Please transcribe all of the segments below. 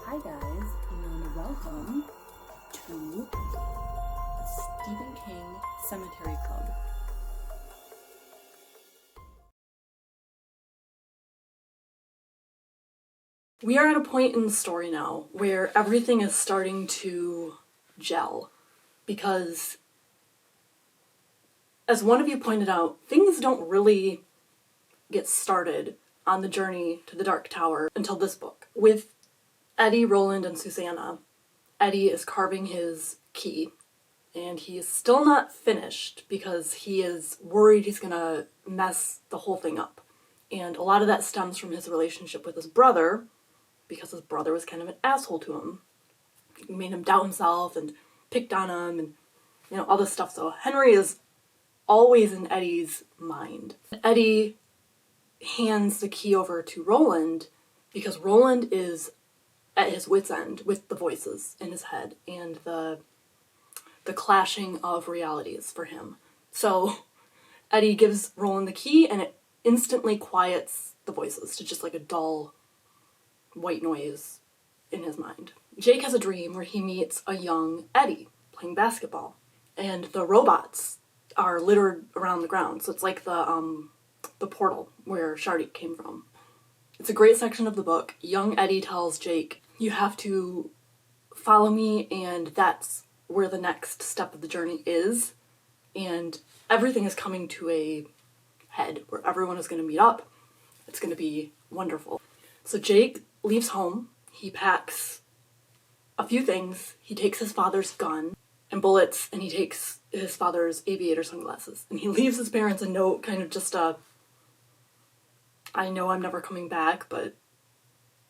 Hi guys, and welcome to the Stephen King Sematary Club. We are at a point in the story now where everything is starting to gel, because, as one of you pointed out, things don't really get started on the journey to the Dark Tower until this book. With Eddie, Roland, and Susanna, Eddie is carving his key, and he is still not finished because he is worried he's gonna mess the whole thing up. And a lot of that stems from his relationship with his brother, because his brother was kind of an asshole to him. He made him doubt himself and picked on him and, all this stuff. So Henry is always in Eddie's mind. Eddie hands the key over to Roland because Roland is at his wit's end with the voices in his head and the clashing of realities for him. So Eddie gives Roland the key and it instantly quiets the voices to just like a dull white noise in his mind. Jake has a dream where he meets a young Eddie playing basketball, and the robots are littered around the ground. So it's like the portal where Shardy came from. It's a great section of the book. Young Eddie tells Jake, "You have to follow me, and that's where the next step of the journey is." And everything is coming to a head where everyone is going to meet up. It's going to be wonderful. So Jake leaves home. He packs a few things. He takes his father's gun and bullets, and he takes his father's aviator sunglasses. And he leaves his parents a note, kind of just I know I'm never coming back, but,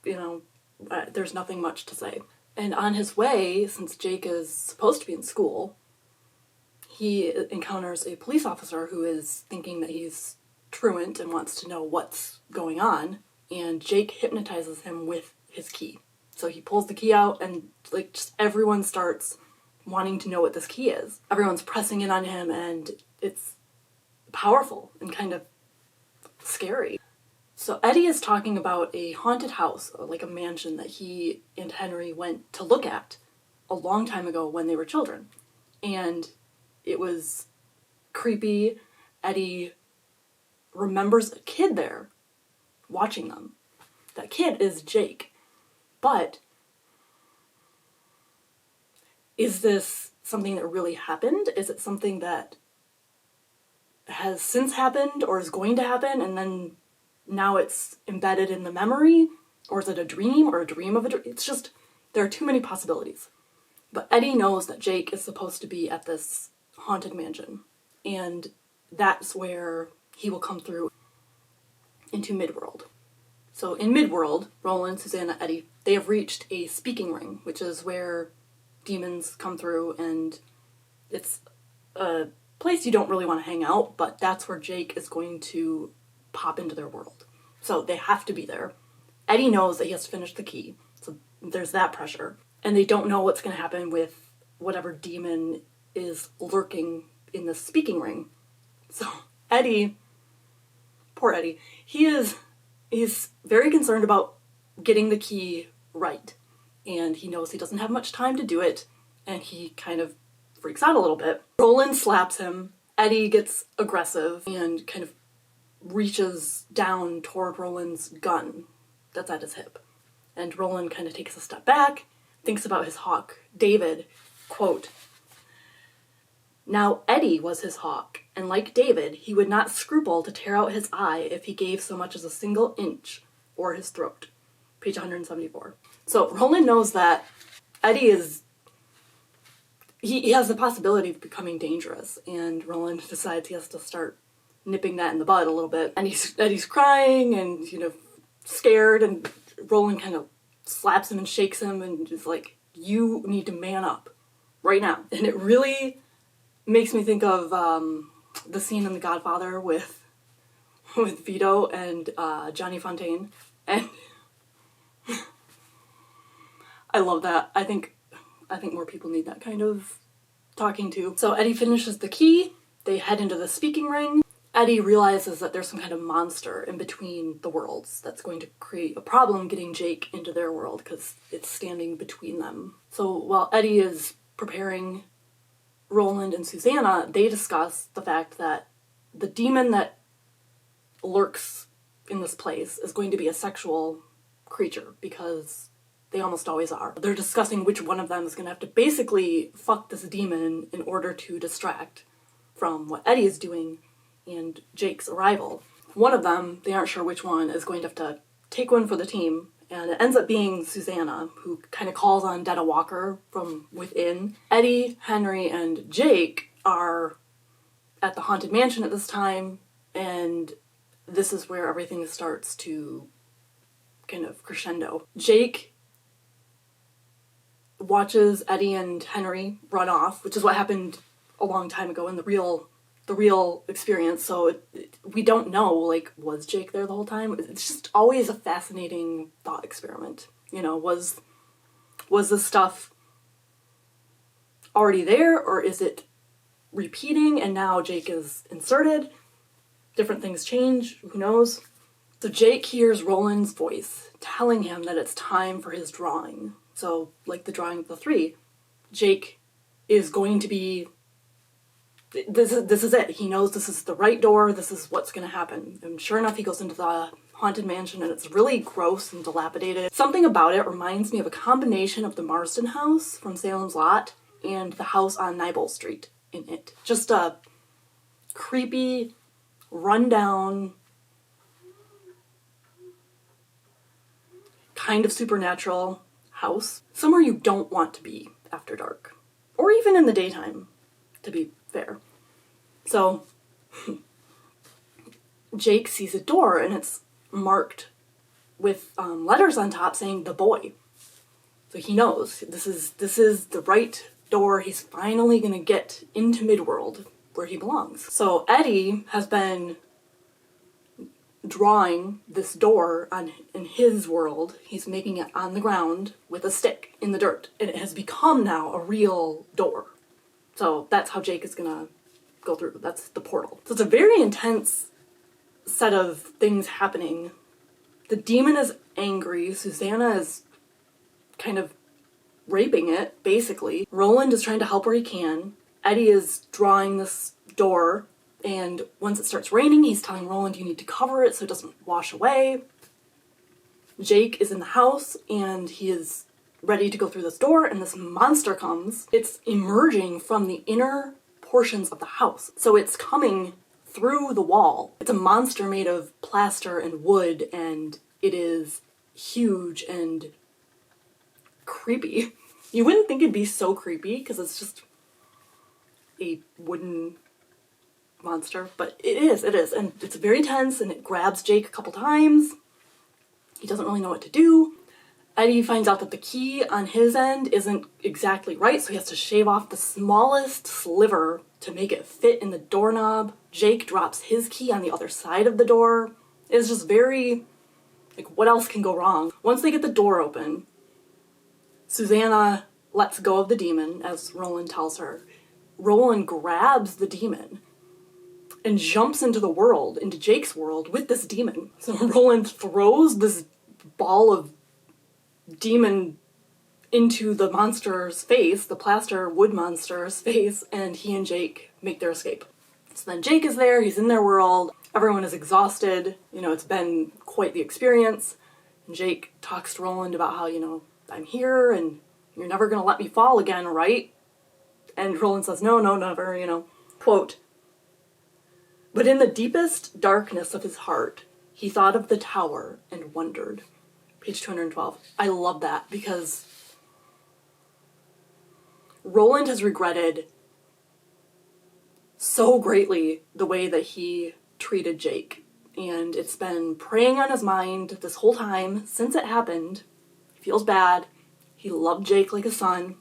there's nothing much to say. And on his way, since Jake is supposed to be in school, he encounters a police officer who is thinking that he's truant and wants to know what's going on. And Jake hypnotizes him with his key. So he pulls the key out and just everyone starts wanting to know what this key is. Everyone's pressing in on him, and it's powerful and kind of scary. So Eddie is talking about a haunted house, or like a mansion that he and Henry went to look at a long time ago when they were children. And it was creepy. Eddie remembers a kid there watching them. That kid is Jake. But is this something that really happened? Is it something that has since happened or is going to happen and then now it's embedded in the memory? Or is it a dream or a dream of a dream? It's just, there are too many possibilities. But Eddie knows that Jake is supposed to be at this haunted mansion. And that's where he will come through into Midworld. So in Midworld, Roland, Susanna, Eddie, they have reached a speaking ring, which is where demons come through, and it's a place you don't really want to hang out, but that's where Jake is going to pop into their world. So they have to be there. Eddie knows that he has to finish the key, so there's that pressure. And they don't know what's going to happen with whatever demon is lurking in the speaking ring. So Eddie, poor Eddie, he's very concerned about getting the key right. And he knows he doesn't have much time to do it, and he kind of freaks out a little bit. Roland slaps him. Eddie gets aggressive and kind of reaches down toward Roland's gun that's at his hip. And Roland kind of takes a step back, thinks about his hawk, David, quote, "Now Eddie was his hawk, and like David, he would not scruple to tear out his eye if he gave so much as a single inch, or his throat." Page 174. So Roland knows that Eddie is, he has the possibility of becoming dangerous, and Roland decides he has to start nipping that in the bud a little bit. And Eddie's crying and, scared, and Roland kind of slaps him and shakes him and is like, "You need to man up right now." And it really makes me think of the scene in The Godfather with Vito and Johnny Fontaine. And I love that. I think more people need that kind of talking to. So Eddie finishes the key. They head into the speaking ring. Eddie realizes that there's some kind of monster in between the worlds that's going to create a problem getting Jake into their world because it's standing between them. So while Eddie is preparing Roland and Susanna, they discuss the fact that the demon that lurks in this place is going to be a sexual creature because they almost always are. They're discussing which one of them is going to have to basically fuck this demon in order to distract from what Eddie is doing and Jake's arrival. One of them, they aren't sure which one, is going to have to take one for the team, and it ends up being Susanna, who kind of calls on Detta Walker from within. Eddie, Henry, and Jake are at the Haunted Mansion at this time, and this is where everything starts to kind of crescendo. Jake watches Eddie and Henry run off, which is what happened a long time ago in the real experience, so we don't know, like, was Jake there the whole time? It's just always a fascinating thought experiment. You know, was this stuff already there, or is it repeating and now Jake is inserted? Different things change, who knows? So Jake hears Roland's voice telling him that it's time for his drawing. So, like the drawing of the three, Jake is going to be... This is it. He knows this is the right door, this is what's going to happen. And sure enough, he goes into the Haunted Mansion, and it's really gross and dilapidated. Something about it reminds me of a combination of the Marsden house from Salem's Lot and the house on Nibel Street in it. Just a creepy, rundown, kind of supernatural house. Somewhere you don't want to be after dark. Or even in the daytime, to be fair. So, Jake sees a door, and it's marked with letters on top saying "the boy." So he knows this is the right door. He's finally gonna get into Midworld, where he belongs. So Eddie has been drawing this door in his world. He's making it on the ground with a stick in the dirt, and it has become now a real door. So that's how Jake is gonna go through. That's the portal. So it's a very intense set of things happening. The demon is angry. Susanna is kind of raping it, basically. Roland is trying to help where he can. Eddie is drawing this door, and once it starts raining, he's telling Roland you need to cover it so it doesn't wash away. Jake is in the house, and he is ready to go through this door, and this monster comes. It's emerging from the inner portions of the house. So it's coming through the wall. It's a monster made of plaster and wood, and it is huge and creepy. You wouldn't think it'd be so creepy because it's just a wooden monster, but it is, and it's very tense, and it grabs Jake a couple times. He doesn't really know what to do. Eddie finds out that the key on his end isn't exactly right, so he has to shave off the smallest sliver to make it fit in the doorknob. Jake drops his key on the other side of the door. It's just very, like, what else can go wrong? Once they get the door open, Susanna lets go of the demon, as Roland tells her. Roland grabs the demon and jumps into the world, into Jake's world, with this demon. So Roland throws this ball of demon into the monster's face, the plaster wood monster's face, and he and Jake make their escape. So then Jake is there, he's in their world, everyone is exhausted, you know, it's been quite the experience, and Jake talks to Roland about how, you know, I'm here, and you're never gonna let me fall again, right? And Roland says, no, never, you know. Quote, "But in the deepest darkness of his heart, he thought of the tower and wondered." Page 212. I love that because Roland has regretted so greatly the way that he treated Jake. And it's been preying on his mind this whole time since it happened. He feels bad. He loved Jake like a son.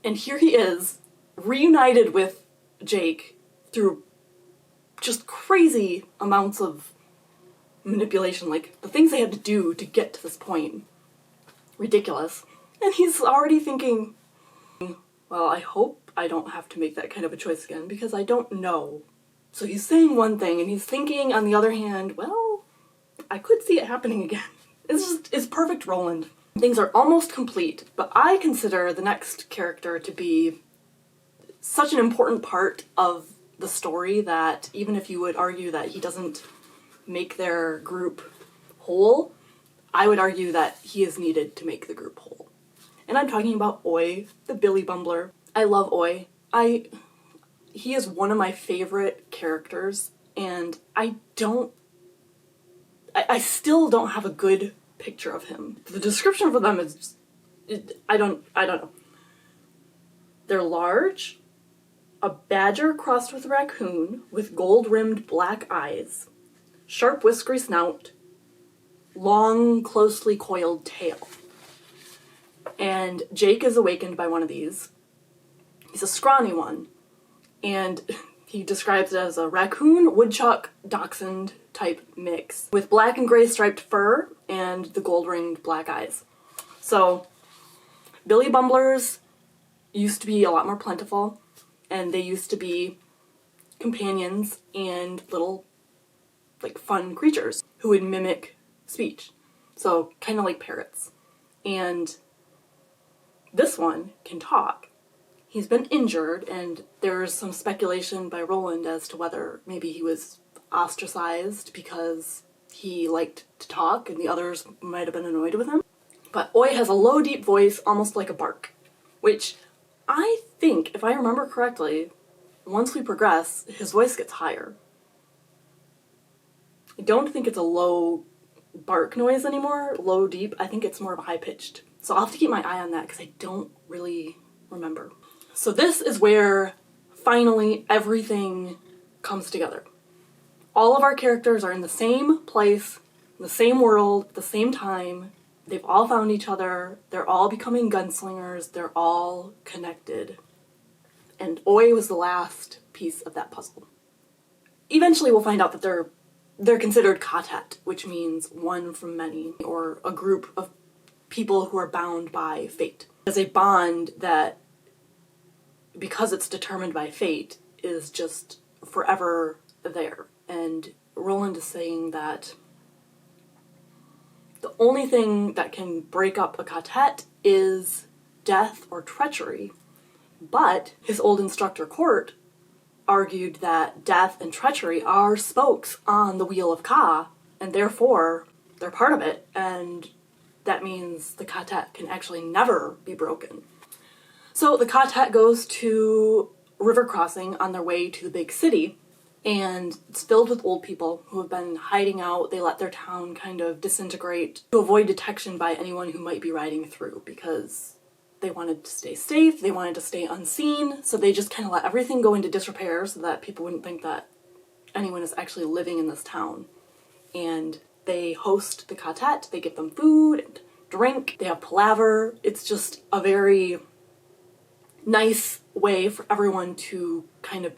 And here he is, reunited with Jake through just crazy amounts of manipulation, like the things they had to do to get to this point. Ridiculous. And he's already thinking, well, I hope I don't have to make that kind of a choice again, because I don't know So he's saying one thing, and he's thinking, on the other hand, well, I could see it happening again. It's perfect Roland. Things are almost complete, but I consider the next character to be such an important part of the story that even if you would argue that he doesn't make their group whole, I would argue that he is needed to make the group whole. And I'm talking about Oi, the Billy Bumbler. I love Oi. He is one of my favorite characters, and I still don't have a good picture of him. The description for them is just, I don't know. They're large, a badger crossed with a raccoon, with gold-rimmed black eyes, sharp whiskery snout, long, closely coiled tail. And Jake is awakened by one of these. He's a scrawny one, and he describes it as a raccoon, woodchuck, dachshund type mix with black and gray striped fur and the gold-ringed black eyes. So Billy Bumblers used to be a lot more plentiful, and they used to be companions and little, like, fun creatures who would mimic speech. So kind of like parrots. And this one can talk. He's been injured, and there's some speculation by Roland as to whether maybe he was ostracized because he liked to talk and the others might have been annoyed with him. But Oi has a low, deep voice, almost like a bark, which I think, if I remember correctly, once we progress, his voice gets higher. I don't think it's a low bark noise anymore, low, deep. I think it's more of a high-pitched. So I'll have to keep my eye on that because I don't really remember. So this is where finally everything comes together. All of our characters are in the same place, in the same world, at the same time. They've all found each other. They're all becoming gunslingers. They're all connected. And Oi was the last piece of that puzzle. Eventually we'll find out that they're considered Ka-tet, which means one from many, or a group of people who are bound by fate. As a bond that, because it's determined by fate, is just forever there. And Roland is saying that the only thing that can break up a Ka-tet is death or treachery. But his old instructor Court argued that death and treachery are spokes on the wheel of Ka, and therefore they're part of it, and that means the Ka-tet can actually never be broken. So the Ka-tet goes to river crossing on their way to the big city, and it's filled with old people who have been hiding out. They let their town kind of disintegrate to avoid detection by anyone who might be riding through, because they wanted to stay safe, they wanted to stay unseen, so they just kind of let everything go into disrepair so that people wouldn't think that anyone is actually living in this town. And they host the Ka-tet, they give them food and drink, they have palaver. It's just a very nice way for everyone to kind of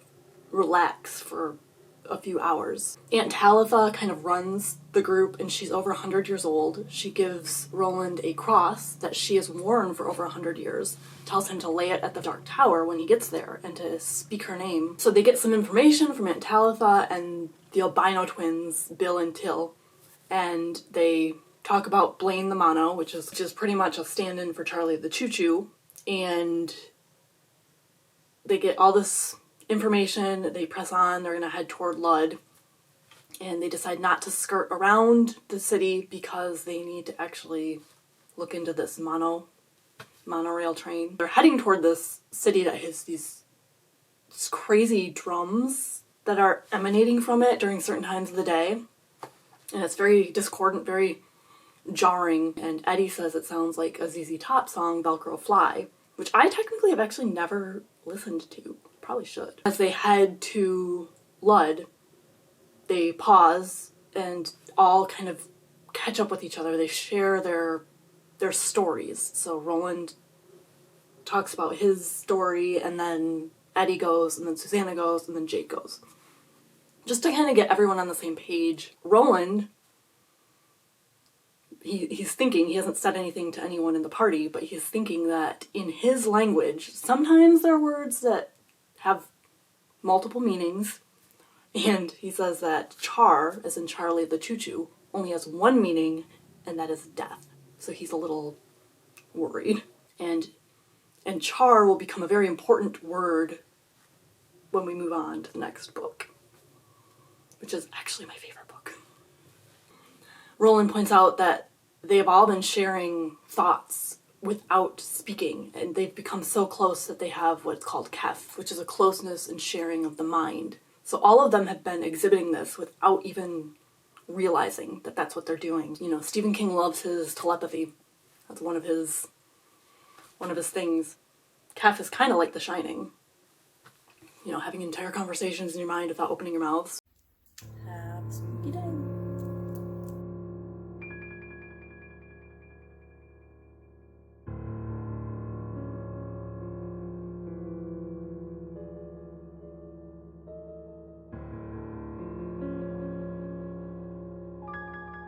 relax for a few hours. Aunt Talitha kind of runs the group, and she's over 100 years old. She gives Roland a cross that she has worn for over 100 years, tells him to lay it at the Dark Tower when he gets there and to speak her name. So they get some information from Aunt Talitha and the albino twins, Bill and Till, and they talk about Blaine the Mono, which is pretty much a stand-in for Charlie the Choo-Choo, and they get all this information, they press on, they're gonna head toward Lud, and they decide not to skirt around the city because they need to actually look into this monorail train. They're heading toward this city that has these crazy drums that are emanating from it during certain times of the day, and it's very discordant, very jarring, and Eddie says it sounds like a ZZ Top song, Velcro Fly, which I technically have actually never listened to. Probably should. As they head to Lud, they pause and all kind of catch up with each other. They share their stories. So Roland talks about his story, and then Eddie goes, and then Susanna goes, and then Jake goes. Just to kind of get everyone on the same page. Roland, he's thinking, he hasn't said anything to anyone in the party, but he's thinking that in his language, sometimes there are words that have multiple meanings, And he says that Char, as in Charlie the Choo-Choo, only has one meaning, and that is death. So he's a little worried. And Char will become a very important word when we move on to the next book, which is actually my favorite book. Roland points out that they have all been sharing thoughts without speaking, and they've become so close that they have what's called kef, which is a closeness and sharing of the mind. So all of them have been exhibiting this without even realizing that that's what they're doing. You know, Stephen King loves his telepathy. That's one of his things. Kef is kind of like The Shining. You know, having entire conversations in your mind without opening your mouths.